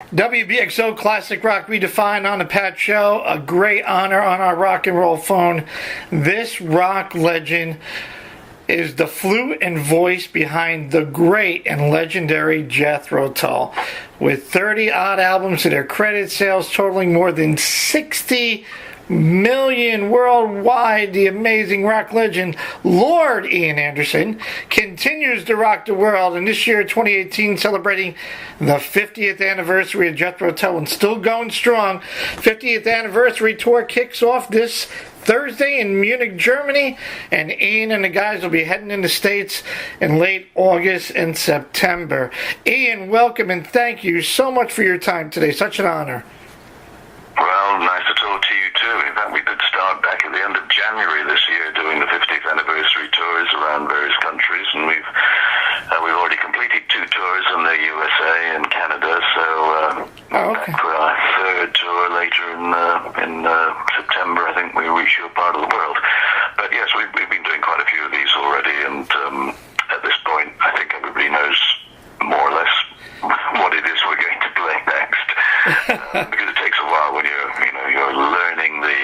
WBXO Classic Rock Redefined on the Pat Show. A great honor on our rock and roll phone. This rock legend is the flute and voice behind the great and legendary Jethro Tull. With 30-odd albums to their credit, sales totaling more than 60 million worldwide, the amazing rock legend Lord Ian Anderson continues to rock the world, and this year 2018 celebrating the 50th anniversary of Jethro Tull and still going strong. 50th anniversary tour kicks off this Thursday in Munich, Germany, and Ian and the guys will be heading in the States in late August and September. Ian, welcome and thank you so much for your time today. Such an honor. Well, nice to talk to you too. In fact, we did start back at the end of January this year doing the 50th anniversary tours around various countries, and we've already completed 2 tours in the USA and Canada. So back for our 3rd tour later in September. I think we reach your part of the world. But yes, we've been doing quite a few of these already, and at this point, I think everybody knows more or less what it is we're going to play next. Because it takes a while when you're learning the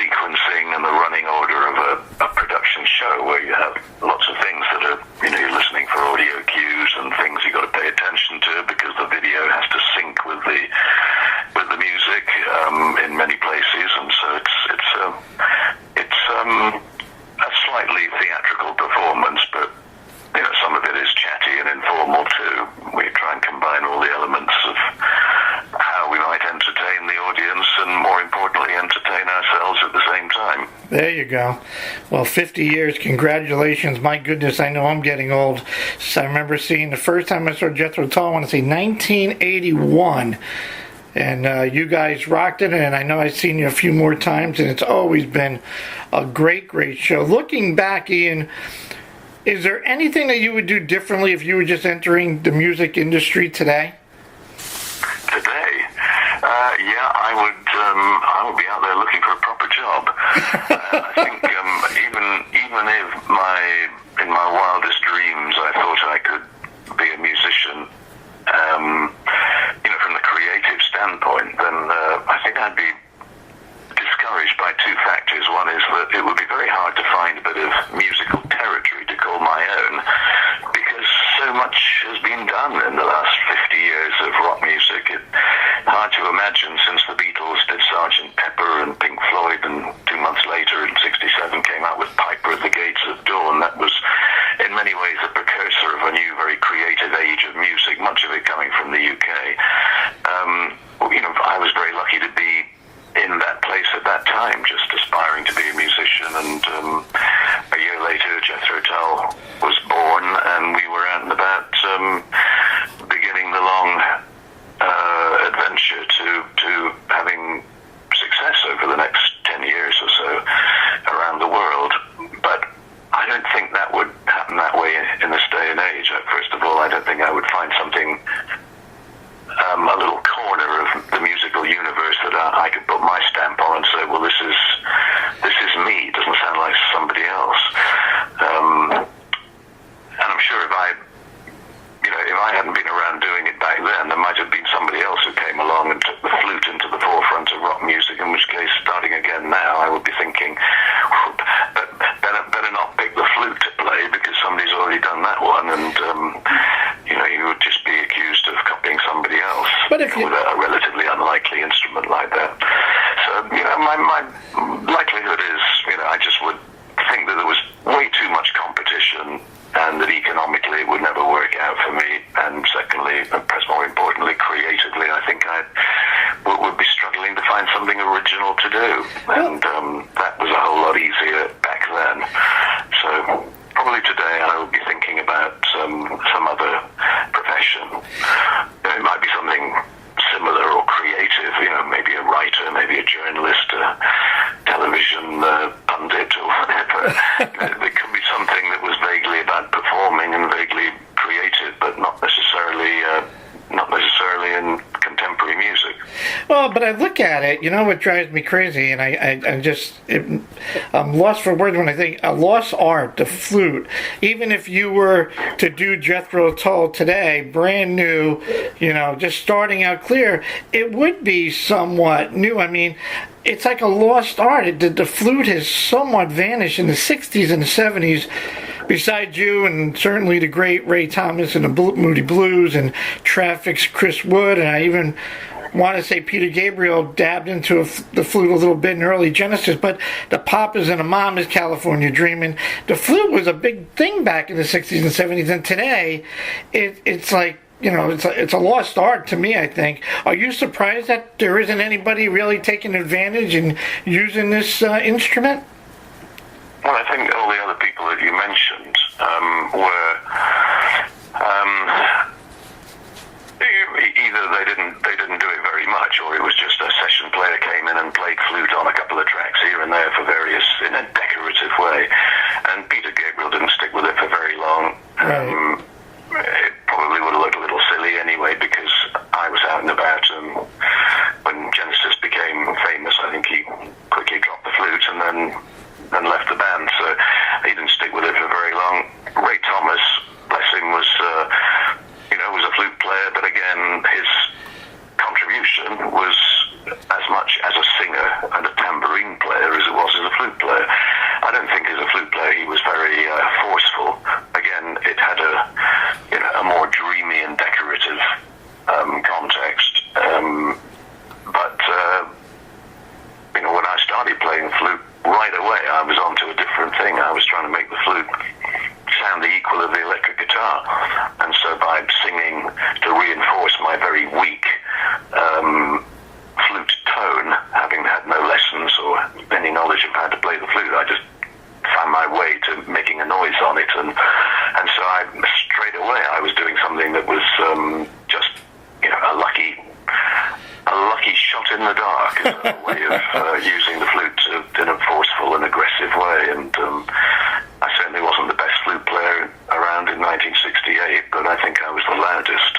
sequencing and the running order of a production show, where you have lots of things that are you're listening for audio cues and things you got to pay attention to, because the video has to sync with the music in many places, and so it's a slightly theatrical performance, but some of it is chatty and informal too. We try and combine all the elements of how we might entertain the audience and, more importantly, entertain ourselves at the same time. There you go. Well, 50 years, congratulations. My goodness, I know I'm getting old. So I remember seeing the first time I saw Jethro Tull, I want to say 1981. And you guys rocked it, and I know I've seen you a few more times, and it's always been a great, great show. Looking back, Ian, is there anything that you would do differently if you were just entering the music industry today? Today? Yeah, I would be out there looking for a proper job. I think even if in my wildest dreams I thought I could be a musician, from the creative standpoint, then I think I'd be discouraged by 2 factors. One is that it would be very hard to find a bit of musical territory to call my own, because so much has been done in the last 50 years of rock music. It's hard to imagine, since the Beatles did Sgt. Pepper and Pink Floyd, and 2 months later in '67 came out with Piper at the Gates of Dawn. That was in many ways a precursor of a new, very creative age of music, much of it coming from the UK. I was very lucky to be in that place at that time, just aspiring to be a musician, and a year later Jethro Tull was born, and we were out and about beginning the long adventure to having success over the next 10 years or so around the world. But I don't think that would happen that way in this day and age. First of all, I don't think I would find something, a little corner of the musical universe that I could put my stamp on and say, well, this is me. It doesn't sound like somebody else. And I'm sure if I hadn't been around doing it back then, there might have been somebody else who came along and took the flute into the forefront of rock music, in which case, starting again now, I would be thinking, better not pick the flute to play, because somebody's already done that one, and you would just be accused of copying somebody else with a relatively unlikely instrument like that. So, my likelihood is, I just would think that there was way too much competition, and that economically it would never work out for me. And secondly, and perhaps more importantly, creatively, I think I would be struggling to find something original to do. And that was a whole lot easier back then. So probably today I would be thinking about some other profession. It might be something similar or creative, maybe a writer, maybe a journalist, a television pundit, or whatever. There could be something that was vaguely about performing and vaguely creative, but not necessarily in contemporary music. Well, but I look at it, you know what drives me crazy, and I'm lost for words when I think a lost art, the flute. Even if you were to do Jethro Tull today, brand new, just starting out clear, it would be somewhat new. I mean, it's like a lost art. The flute has somewhat vanished in the 60s and the 70s. Besides you and certainly the great Ray Thomas and the Moody Blues and Traffic's Chris Wood, and I even want to say Peter Gabriel dabbed into the flute a little bit in early Genesis, but the Papas and the Mamas, California Dreamin', the flute was a big thing back in the 60s and 70s, and today it's like, it's a lost art to me, I think. Are you surprised that there isn't anybody really taking advantage and using this instrument? Well, I think all the other people that you mentioned were either they didn't do it very much, or it was just a session player came in and played flute on a couple of tracks here and there in a decorative way. And Peter Gabriel didn't stick with it for very long. Right. It probably would have looked a little silly anyway, because I was out and about, and when Genesis became famous, I think he quickly dropped the flute and then left the band, so he didn't stick with it for very long. Ray Thomas, bless him, was a flute player, but again, his contribution was as much as a singer and a tambourine player as it was as a flute player. I don't think as a flute player he was very forceful. Again, it had a more dreamy and decorative context. But when I started playing flute, right away I was onto a different thing. I was trying to make the flute sound the equal of the electric guitar, and so by singing to reinforce my very weak flute tone, having had no lessons or any knowledge of how to play the flute, I just found my way to making a noise on it, and so straight away I was doing something that was just a lucky shot in the dark, is a way of using the flute in a forceful and aggressive way. And I certainly wasn't the best flute player around in 1968, but I think I was the loudest.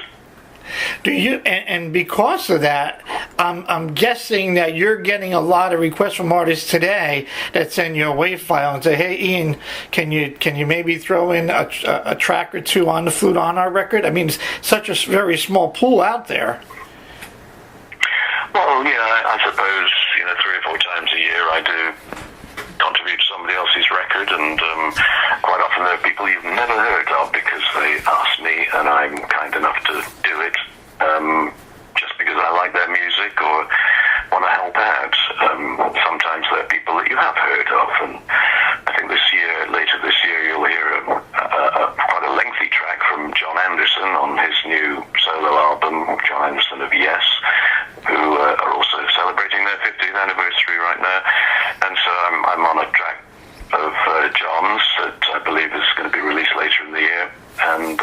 Do you? And because of that, I'm guessing that you're getting a lot of requests from artists today that send you a WAV file and say, "Hey, Ian, can you maybe throw in a track or two on the flute on our record?" I mean, it's such a very small pool out there. Well, I suppose 3 or 4 times a year I do contribute to somebody else's record, and quite often there are people you've never heard of because they ask me, and I'm kind enough to do it just because I like their music or want to help out. Sometimes there are people that you have heard of, and I think later this year, you'll hear quite a lengthy track from John Anderson on his new solo album, John Anderson of Yes, who are also celebrating their 50th anniversary right now. And so I'm on a track of John's that I believe is going to be released later in the year. And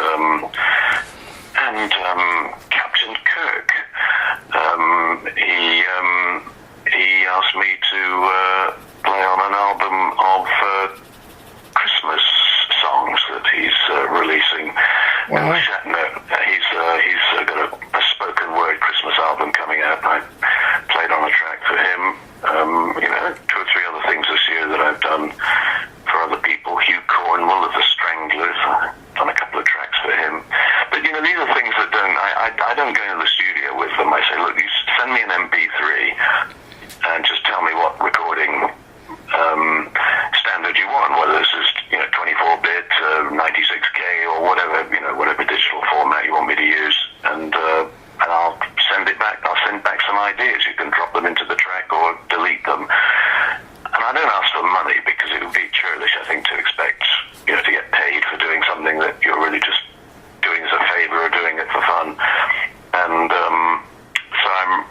Captain Kirk, he asked me to play on an album of Christmas songs that he's releasing. Wow. Shatner, he's got a spoken word Christmas album coming out. I played on a track for him. 2 or 3 other things this year that I've done for other people. Hugh Cornwell of the Stranglers, I've done a couple of tracks for him. But these are things that I don't go into the studio with them. I say, look, you send me an MP3 and just tell me what recording standard you want, whether this is 24-bit, 96K, or whatever digital format you want me to use, and I'll send it back. I'll send back some ideas. You can drop them into the track or delete them. And I don't ask for money because it would be churlish, I think, to expect to get paid for doing something that you're really just doing as a favor or doing it for fun. And so I'm,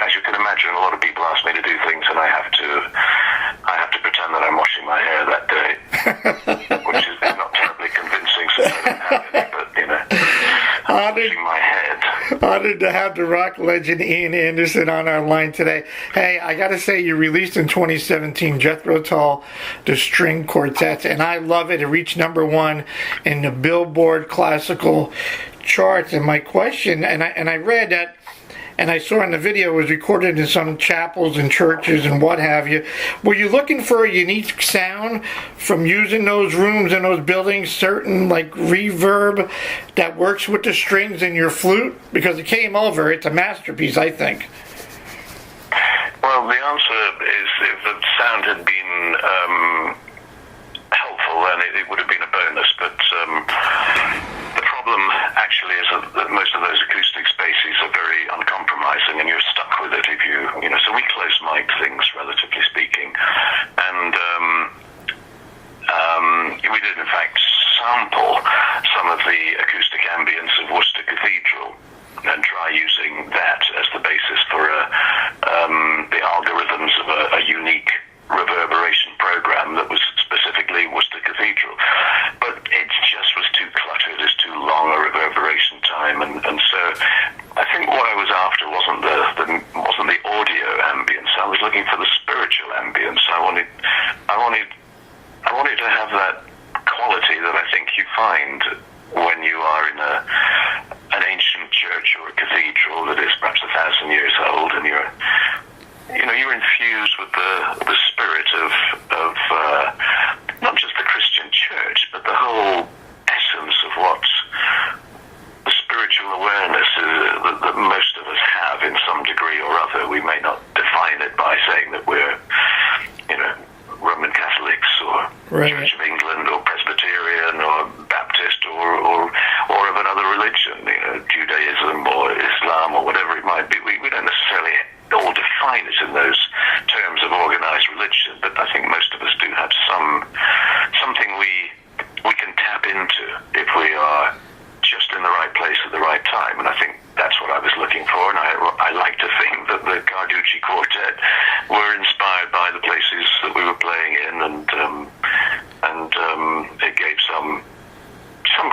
as you can imagine, a lot of people ask me to do things, and I have to pretend that I'm washing my hair that day, which is not terribly convincing since I don't have any, but washing my head. Honored to have the rock legend Ian Anderson on our line today. Hey, I got to say, you released in 2017 Jethro Tull, the String Quartet, and I love it. It reached #1 in the Billboard classical charts. And my question, and I read that and I saw in the video it was recorded in some chapels and churches and what have you. Were you looking for a unique sound from using those rooms and those buildings, certain like reverb that works with the strings in your flute? Because it came over, it's a masterpiece, I think. Well, the answer is if the sound had been helpful, then it would have been a bonus, but the problem actually is that most of those acoustic spaces are very uncompromising and you're stuck with it if you know, so we close mic things, relatively speaking, and we did in fact sample some of the acoustic ambience of Wooster Cathedral and try using that as the basis for the algorithms of a unique reverberation program that was specifically Wooster Cathedral. But it just was too cluttered, it's too long a reverberation time, and so I think what I was after wasn't the audio ambience. I was looking for the spiritual ambience. I wanted to have that quality that I think you find when you are in an ancient church or a cathedral that is perhaps 1,000 years old, and you're infused with the spirit of not just the Christian church, but the whole essence of what the spiritual awareness that most of us have in some degree or other. We may not define it by saying that we're, Roman Catholics or right. Church of England or Presbyterian or Baptist or of another religion, Judaism or Islam or whatever it might be. We don't necessarily all define it in those terms of organized religion, but I think most of us do have something we can tap into if we are just in the right place at the right time, and I think that's what I was looking for, and I like to think that the Carducci Quartet were inspired by the places that we were playing in, and it gave some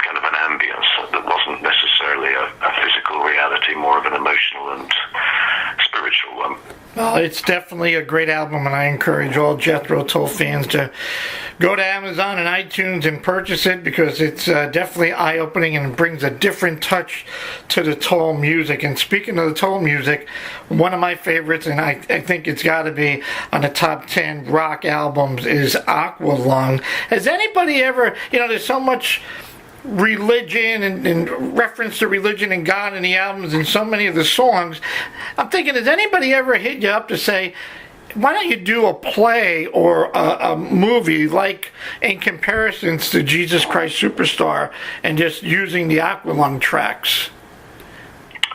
kind of an ambience that wasn't necessarily a physical reality, more of an emotional and spiritual one. Well, it's definitely a great album, and I encourage all Jethro Tull fans to go to Amazon and iTunes and purchase it, because it's definitely eye-opening and brings a different touch to the Tull music. And speaking of the Tull music, one of my favorites, and I think it's got to be on the top 10 rock albums, is Aqualung. Has anybody ever, there's so much religion and reference to religion and God in the albums and so many of the songs. I'm thinking, has anybody ever hit you up to say, why don't you do a play or a movie like in comparisons to Jesus Christ Superstar and just using the Aqualung tracks?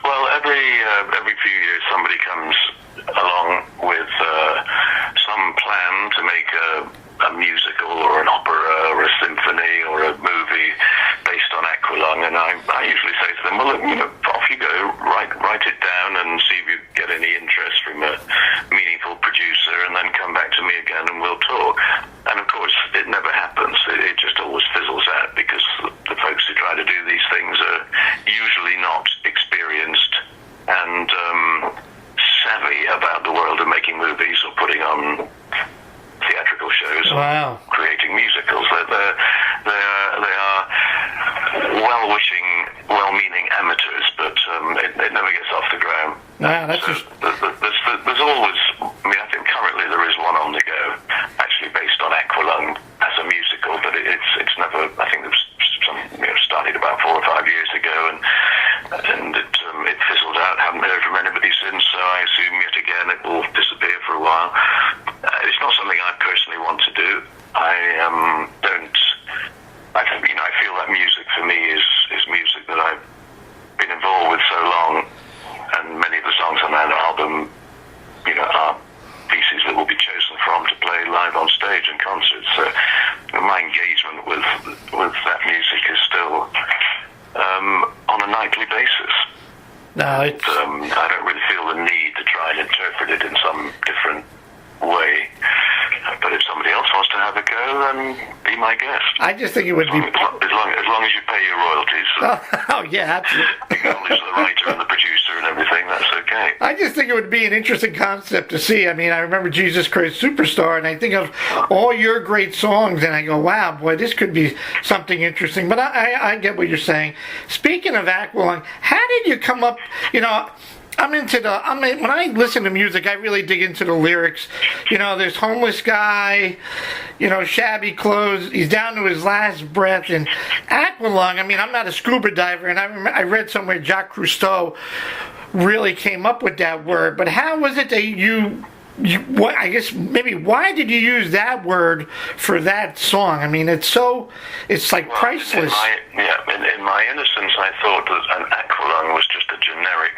Well, every few years somebody comes along with some plan to make a musical or an opera or a symphony or a movie based on Aqualung, and I usually say to them, well, look, off you go, write it down and see if you get any interest from a meaningful producer, and then come back to me again and we'll talk. And of course, it never happens. It just always fizzles out, because the folks who try to do these things are usually not experienced and savvy about the world of making movies or putting on theatrical shows. Wow. Or creating musicals. They are well-wishing, well-meaning amateurs, but it never gets off the ground. Wow, that's so there's always, I think currently there is one on the go, actually based on Aqualung as a musical, but it's never, I think it was started about 4 or 5 years ago, and it fizzled out. Haven't heard from anybody since, so I assume yet again it will disappear for a while. It's not something I personally want to do. I feel that music for me is music that I've been involved with so long, and many of the songs on that album, are pieces that will be chosen from to play live on stage in concerts. So my engagement with that music is still on a nightly basis. No, I don't really feel the need to try and interpret it in some different way. But if somebody else wants to have a go, then be my guest. I just think it would be... As long as you pay your royalties. Oh, yeah, absolutely. Acknowledge the writer and the producer and everything, that's okay. I just think it would be an interesting concept to see. I mean, I remember Jesus Christ Superstar, and I think of all your great songs, and I go, wow, boy, this could be something interesting. But I get what you're saying. Speaking of Aqualung, how did you come up, when I listen to music, I really dig into the lyrics. This homeless guy, shabby clothes, he's down to his last breath, and Aqualung, I'm not a scuba diver, and I read somewhere Jacques Cousteau really came up with that word, but how was it that I guess maybe why did you use that word for that song? It's like priceless. In my innocence, I thought that an aqualung was just a generic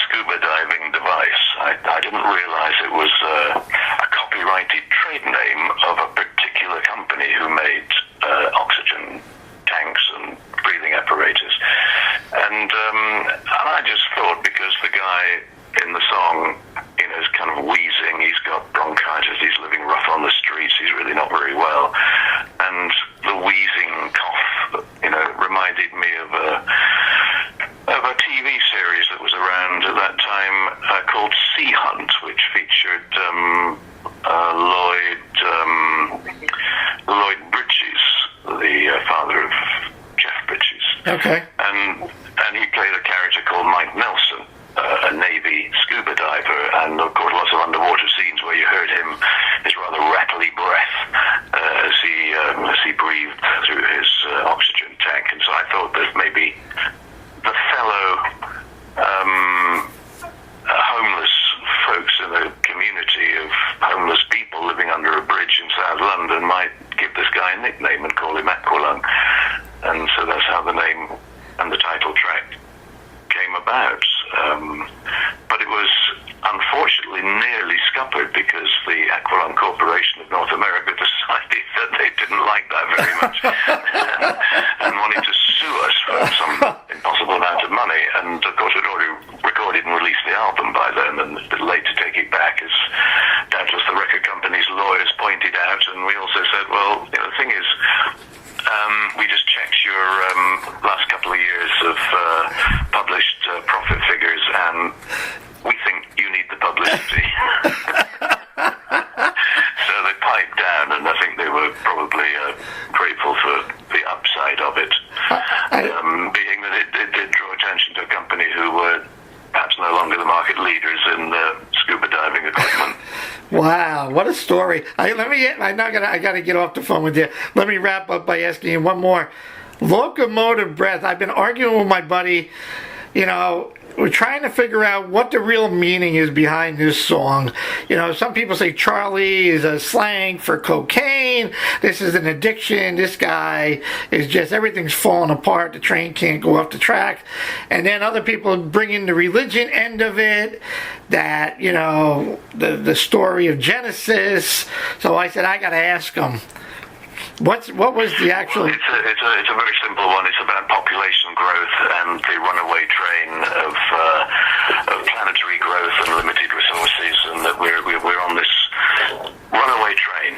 scuba diving device. I didn't realize it was a copyrighted trade name of a particular company who made oxygen tanks and breathing apparatus. And I just thought, because the guy in the song, is kind of wheezing, he's got bronchitis, he's living rough on the streets, he's really not very well, and the wheezing cough, reminded me of a TV series that was around at that time called Sea Hunt, which featured Lloyd Bridges, the father of Jeff Bridges. Okay. And he played a character called Mike Nelson, a Navy scuba diver, and of course lots of underwater scenes where you heard his rather rattly breath as he breathed through his oxygen tank. And so I thought that maybe the fellow homeless folks in the community of homeless people living under a bridge in South London might give this guy a nickname and call him Aqualung. And so that's how the name and the title track came about. But it was unfortunately nearly scuppered because the Aqualung Corporation of North America decided that they didn't like that very much and wanted to sue us for some impossible amount of money. And of course we'd already recorded and released the album by then, and it's a bit late to take it back, as doubtless the record company's lawyers pointed out. And we also said, well, the thing is, we just checked your last couple of years of published profit figures, and we think you need the publicity. So they piped down, and I think they were probably grateful for the upside of it, being that it did draw attention to a company who were perhaps no longer the market leaders in scuba diving equipment. Wow, what a story! I got to get off the phone with you. Let me wrap up by asking you one more. Locomotive Breath. I've been arguing with my buddy. We're trying to figure out what the real meaning is behind this song. Some people say Charlie is a slang for cocaine. This is an addiction. This guy is just, everything's falling apart. The train can't go off the track. And then other people bring in the religion end of it, that, the story of Genesis. So I said, I got to ask him. What was the actual... Well, it's a very simple one. It's about population growth and the runaway train of planetary growth and limited resources, and that we're on this runaway train.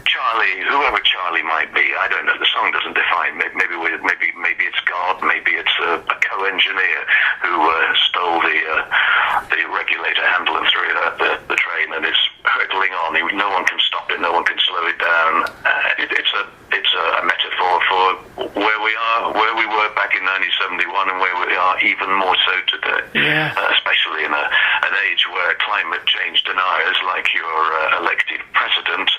Charlie, whoever Charlie might be, I don't know. The song doesn't define. Maybe it's God. Maybe it's a co-engineer who stole the regulator handle and threw it at the train, and it's hurtling on. No one can stop it. No one can slow it down. It's a metaphor for where we are, where we were back in 1971, and where we are even more so today. Yeah. Especially in an age where climate change deniers, like your elected president,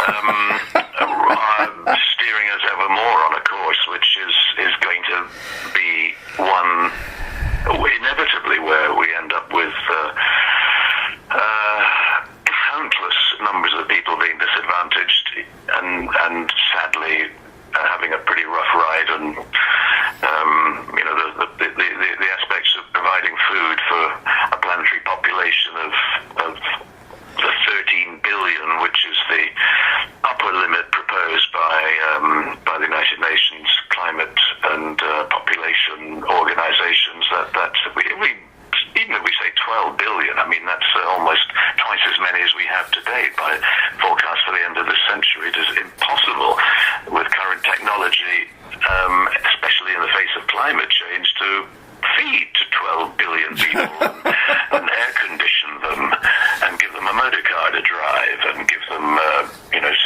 are steering us ever more on a course which is going to be one inevitably where we end up with countless numbers of people being disadvantaged and sadly having a pretty rough ride, and the aspects of providing food for a planetary population of the 13 billion, which is the upper limit proposed by the United Nations climate and population organizations. Even if we say 12 billion, that's almost twice as many as we have today by forecast for the end of the century. It is impossible with current technology, especially in the face of climate change, to feed to 12 billion people and air condition them and give them a motor car to drive and give them,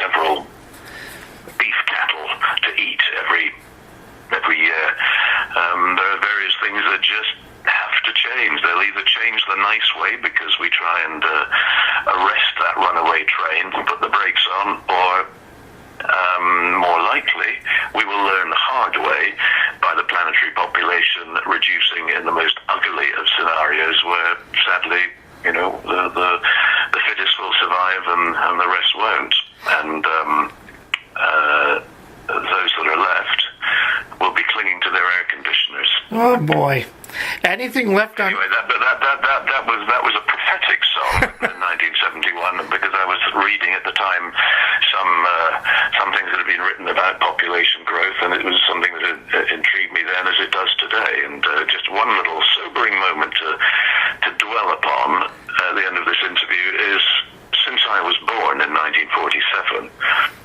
several beef cattle to eat every year. There are various things that just have to change. They'll either change the nice way, because we try and arrest that runaway train, put the brakes on, or more likely, we will learn the hard way by the planetary population reducing in the most ugly of scenarios, where sadly, the fittest will survive and the rest won't. And those that are left will be clinging to their air conditioners. Oh boy! Anything left on? Anyway, that was a prophetic song in 1971, because I was reading at the time some things that had been written about population growth, and it was something that intrigued me then as it does today. And just one little sobering moment to dwell upon at the end of this interview is, since I was born in 1947,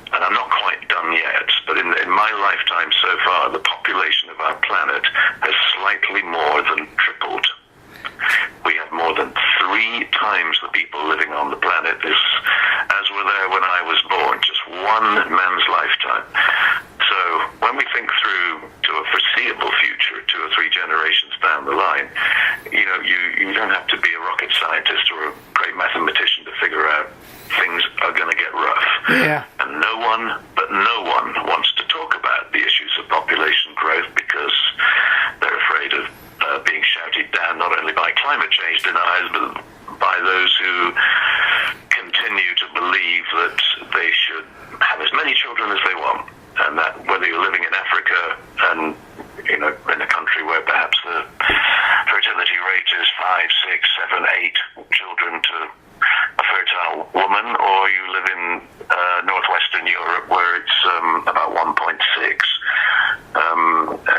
and I'm not quite done yet, but in my lifetime so far, the population of our planet has slightly more than tripled. We have more than 3 times the people living on the planet as were there when I was born, just one man's lifetime. So when we think through to a foreseeable future, 2 or 3 generations down the line, you don't have to be a rocket scientist or a great mathematician to figure out things are going to get rough. Yeah. And no one wants to talk about the issues of population growth, because they're afraid of being shouted down not only by climate change deniers, but by those who continue to believe that they should have as many children as they want, and that whether you're living in Africa and in a country where perhaps the fertility rate is 5, 6, 7, 8 children to a fertile woman, or you live in northwestern Europe where it's about 1.6.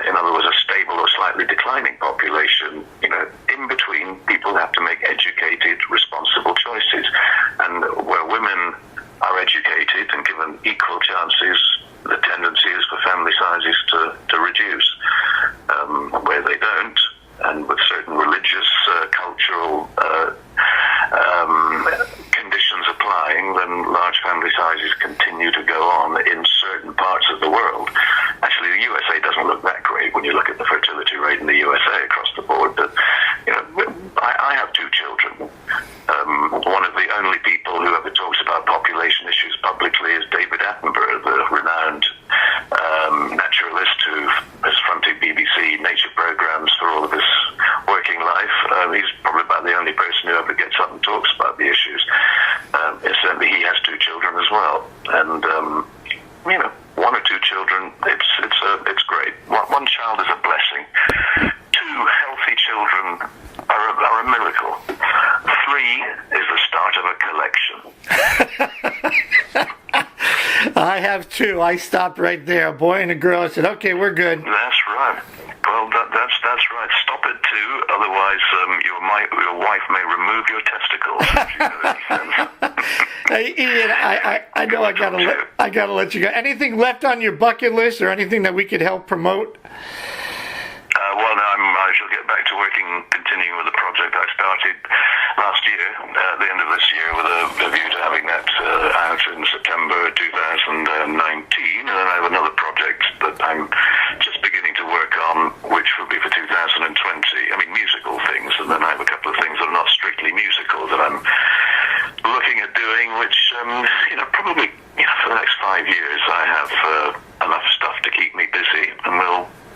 In other words, a stable or slightly declining population. In between, people have to make educated, responsible choices. And where women are educated and given equal chances, the tendency is for family sizes to reduce. Where they don't, and with certain religious, cultural conditions applying, then large family sizes continue to go on in certain parts of the world. Actually, the USA doesn't look that great when you look at the fertility rate in the USA across the board, but I have 2 children. One of the only people who ever talks about population issues publicly is David Attenborough, the renowned naturalist who has fronted BBC nature programs for all of his working life. He's probably about the only person who ever gets up and talks about the issues. Certainly he has 2 children as well, and 1 or 2 children, it's great. One child is a blessing. 2 healthy children are a miracle. 3 is the start of a collection. I have 2. I stopped right there, a boy and a girl. I said, okay, we're good. That's right. Well, that's right. Stop at 2, otherwise your wife may remove your testicles. If you know any sense. Hey, Ian, I know I gotta let you go. Anything left on your bucket list, or anything that we could help promote? Well, no, I shall get back to continuing with the project I started last year, at the end of this year, with a view to having that out in September 2019. And then I have another project that I'm just beginning to work on, which will be for 2020. I mean, musical things, and then I have a couple of things that are not strictly musical that I'm looking at doing, which, probably, for the next 5 years, I have enough stuff to keep me busy, and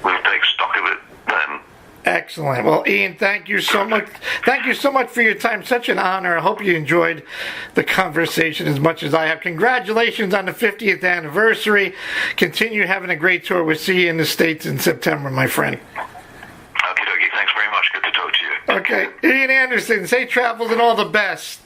we'll take stock of it then. Excellent. Well, Ian, thank you so much. Thank you so much for your time. Such an honor. I hope you enjoyed the conversation as much as I have. Congratulations on the 50th anniversary. Continue having a great tour. We'll see you in the States in September, my friend. Okie dokie. Thanks very much. Good to talk to you. Okay. Ian Anderson, safe travels and all the best.